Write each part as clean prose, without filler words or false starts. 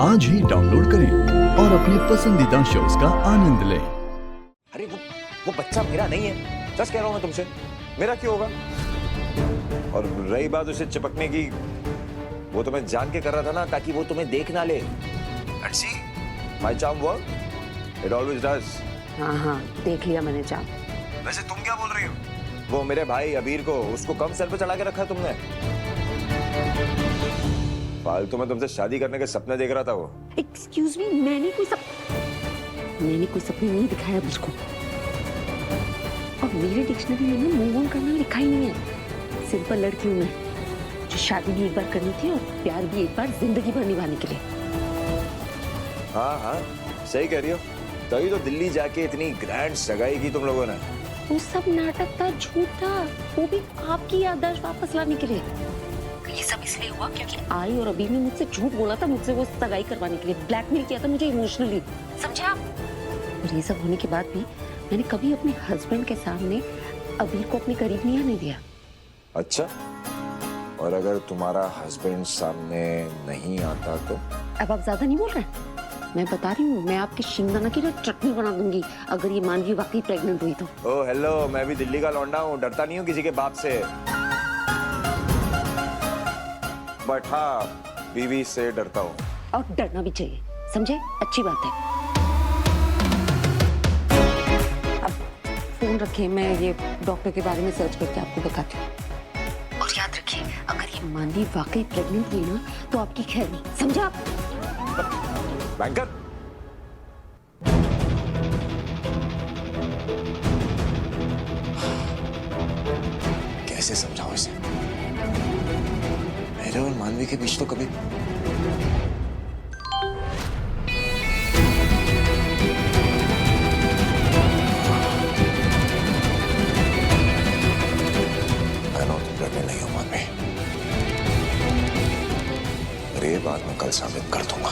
आज ही डाउनलोड करें और अपने पसंदीदा शोज का आनंद लें। अरे वो बच्चा मेरा नहीं है, सच कह रहा हूं मैं तुमसे। मेरा क्यों होगा? और रही बात उसे चिपकने की, वो तो मैं जान के कर रहा था ना, ताकि वो तुम्हें देख ना ले। And see, my charm work. It always does. हाँ, देख लिया मैंने चाप। वैसे तुम क्या बोल रही हो? वो मेरे भाई अबीर को, उसको कम सर पे चढ़ा के रखा है तुमने। फालतू में तुमसे शादी करने के सपने देख रहा था वो। Excuse me, मैंने कोई सपने नहीं दिखाया मुझको। और मेरे डिक्शनरी में ना मूव ऑन करना लिखा ही नहीं है। सिंपल लड़की हूँ मैं, जो शादी भी एक बार करनी थी और प्यार भी एक बार जिंदगी भर निभाने के लिए। हाँ, सही कह रही हो। तभी तो दिल्ली जाके इतनी ग्रैंड सगाई की तुम लोगों ने। वो सब नाटक था, झूठ था, वो भी आपकी याददाश्त वापस लाने के लिए। ये सब इसलिए हुआ क्योंकि आई और अभी ने मुझसे झूठ बोला था, मुझसे वो सगाई करवाने के लिए ब्लैकमेल किया था मुझे इमोशनली, समझे आप? और ये सब होने के बाद भी मैंने कभी अपने हस्बैंड के सामने अबीर को अपने करीब नहीं आने दिया। अच्छा, और अगर तुम्हारा हस्बैंड सामने नहीं आता तो? अब आप ज्यादा नहीं बोल रहे हैं? मैं बता रही हूँ, मैं आपके शिंगदाना की चटनी बना दूंगी अगर ये मानवी वाकई प्रेग्नेंट हुई तो। ओह हेलो, मैं भी दिल्ली का लौंडा हूँ, डरता नहीं हूँ किसी के बाप से। बट हाँ, बीवी से डरता हूँ। और डरना भी चाहिए, समझे? अच्छी बात है। अब फोन रखिए, मैं ये डॉक्टर के बारे में सर्च करके आपको बताती हूँ। और याद रखिए, अगर ये मानवी वाकई प्रेग्नेंट हुई ना तो आपकी खैर नहीं, समझे आप? बैंकर, कैसे समझाऊं इसे? मेरे और मानवी के बीच तो कभी तुम नहीं हो मानवी, और ये बात मैं कल साबित कर दूंगा।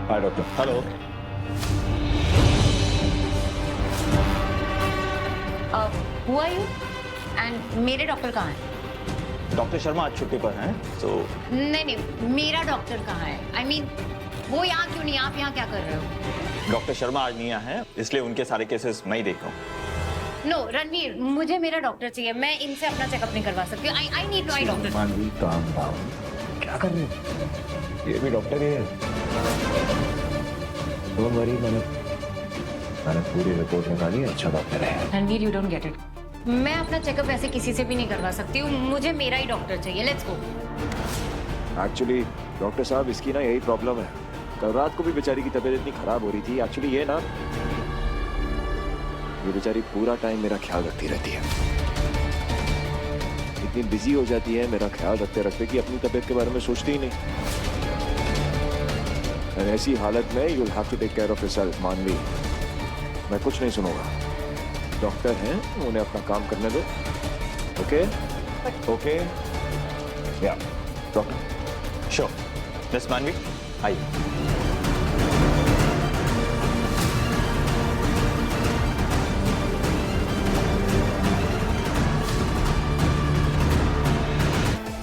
हाय doctor. Hello. Who are you? And मेरे डॉक्टर कहाँ हैं? डॉक्टर शर्मा आज छुट्टी पर हैं, तो नहीं, मेरा डॉक्टर कहाँ है? I mean, वो यहाँ क्यों नहीं? आप यहाँ क्या कर रहे हो? डॉक्टर शर्मा आज नहीं आए हैं, इसलिए उनके सारे केसेस मैं ही देख रहा हूँ। नो रणवीर, मुझे मेरा डॉक्टर चाहिए। मैं इनसे अपना चेकअप नहीं करवा सकती। I need my doctor. मानवी काम डाउन, क्या कर रही हो? ये भी डॉक्टर ही है। डोंट वरी, मैंने पूरी रिपोर्ट निकाली, अच्छा डॉक्टर है। Ranveer, you don't get it. मैं अपना चेकअप ऐसे किसी से भी नहीं करवा सकती हूँ। मुझे मेरा ही डॉक्टर चाहिए। Let's go. एक्चुअली डॉक्टर साहब, इसकी ना यही प्रॉब्लम है। कल रात को भी बेचारी की तबीयत इतनी खराब हो रही थी। एक्चुअली ये बेचारी पूरा टाइम मेरा ख्याल रखती रहती है। इतनी बिजी हो जाती है मेरा ख्याल रखते रखते कि अपनी तबीयत के बारे में सोचती ही नहीं। और ऐसी हालत में you will have to take care of yourself Manvi. मैं कुछ नहीं सुनूंगा, डॉक्टर हैं, उन्हें अपना काम करने दो। ओके या डॉक्टर। श्योर मिस मानवी, आइए।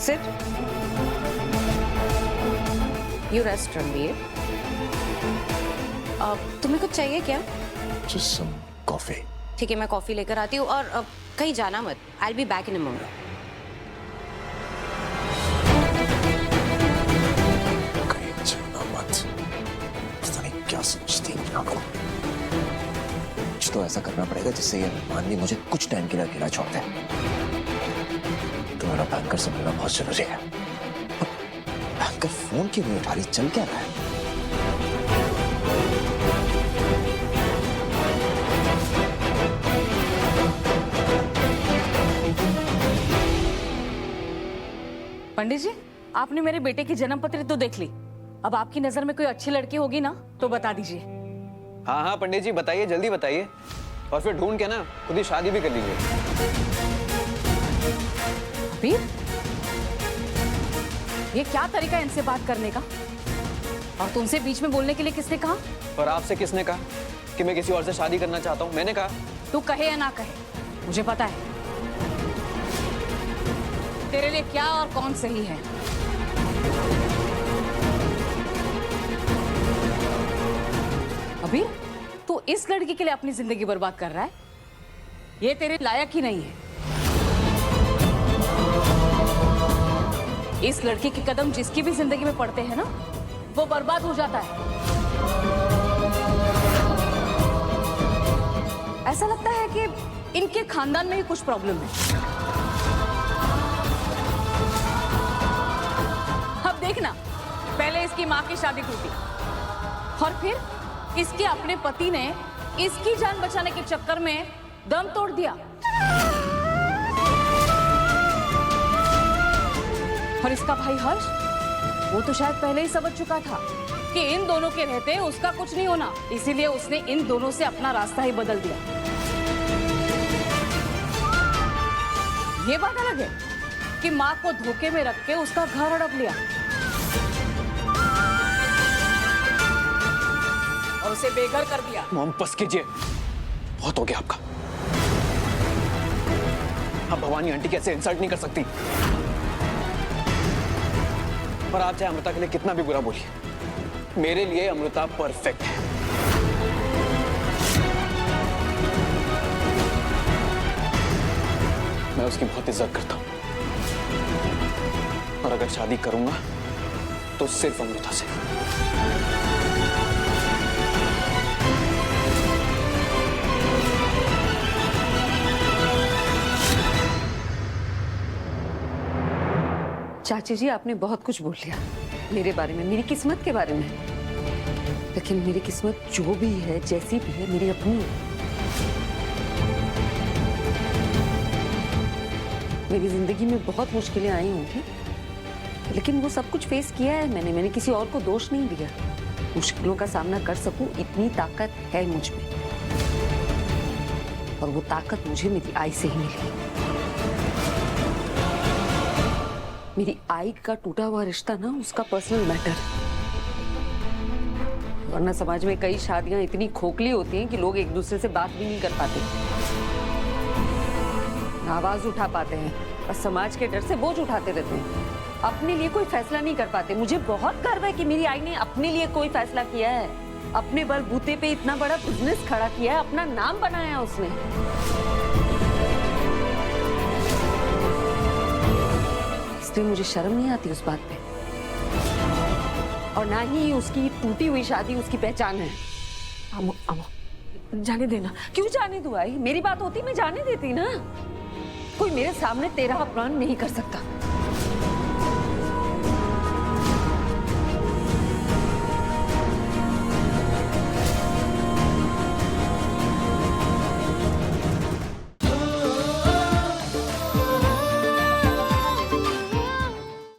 Sit. You rest, Ranveer. तुम्हें कुछ चाहिए क्या? Just some coffee. ठीक है, मैं कॉफी लेकर आती हूँ। और कहीं जाना मत। I'll be back in a moment. कहीं जाना मत। पता नहीं क्या सोचती है अपने आप को। कुछ तो ऐसा करना पड़ेगा जिससे ये मानवी मुझे कुछ टाइम के लिए अकेला छोड़ दे। तुम्हारा बैंकर से मिलना बहुत जरूरी है। बैंकर फोन क्यों नहीं उठा रही? चल क्या रहा है? पंडित जी, आपने मेरे बेटे की जन्म पत्री तो देख ली। अब आपकी नजर में कोई अच्छी लड़की होगी ना तो बता दीजिए। हाँ पंडित जी, बताइए, जल्दी बताइए, और फिर ढूंढ के ना खुद ही शादी भी कर लीजिए। अबीर, ये क्या तरीका है इनसे बात करने का? और तुमसे बीच में बोलने के लिए किसने कहा? और आपसे किसने कहा? कि मैं किसी और से शादी करना चाहता हूँ। मैंने कहा तू कहे या ना कहे, मुझे पता है तेरे लिए क्या और कौन सही है। अभी तू इस लड़की के लिए अपनी जिंदगी बर्बाद कर रहा है, ये तेरे लायक ही नहीं है। इस लड़की के कदम जिसकी भी जिंदगी में पड़ते हैं ना, वो बर्बाद हो जाता है। ऐसा लगता है कि इनके खानदान में ही कुछ प्रॉब्लम है। अब देखना, पहले इसकी माँ की शादी टूटी और फिर इसके अपने पति ने इसकी जान बचाने के चक्कर में दम तोड़ दिया। और इसका भाई हर्ष, वो तो शायद पहले ही समझ चुका था कि इन दोनों के रहते उसका कुछ नहीं होना, इसीलिए उसने इन दोनों से अपना रास्ता ही बदल दिया। ये बात अलग है कि माँ को धोखे में रख के उसका घर हड़प लिया और उसे बेघर कर दिया। मॉम बस कीजिए, बहुत हो गया आपका। आप भवानी आंटी कैसे इंसल्ट नहीं कर सकती। पर आप चाहे अमृता के लिए कितना भी बुरा बोलिए, मेरे लिए अमृता परफेक्ट है। मैं उसकी बहुत इज्जत करता हूं और अगर शादी करूंगा तो सिर्फ अमृता से। चाची जी, आपने बहुत कुछ बोल लिया मेरे बारे में, मेरी किस्मत के बारे में, लेकिन मेरी किस्मत जो भी है, जैसी भी है, मेरी अपनी है। मेरी जिंदगी में बहुत मुश्किलें आई होंगी, लेकिन वो सब कुछ फेस किया है मैंने किसी और को दोष नहीं दिया। मुश्किलों का सामना कर सकूं, इतनी ताकत है मुझ में, और वो ताकत मुझे मेरी आई से ही मिली। मेरी आई का टूटा हुआ रिश्ता ना उसका पर्सनल मैटर, वरना समाज में कई शादियां इतनी खोखली होती हैं कि लोग एक दूसरे से बात भी नहीं कर पाते, आवाज उठा पाते हैं, बस समाज के डर से बोझ उठाते रहते हैं, अपने लिए कोई फैसला नहीं कर पाते। मुझे बहुत गर्व है कि मेरी आई ने अपने लिए कोई फैसला किया है, अपने बलबूते पे इतना बड़ा बिजनेस खड़ा किया है, अपना नाम बनाया उसने। इसलिए मुझे शर्म नहीं आती उस बात पे, और ना ही उसकी टूटी हुई शादी उसकी पहचान है। अमो, अमो, जाने देना। क्यों जाने दूं आई? मेरी बात होती मैं जाने देती ना। कोई मेरे सामने तेरा अपमान नहीं कर सकता।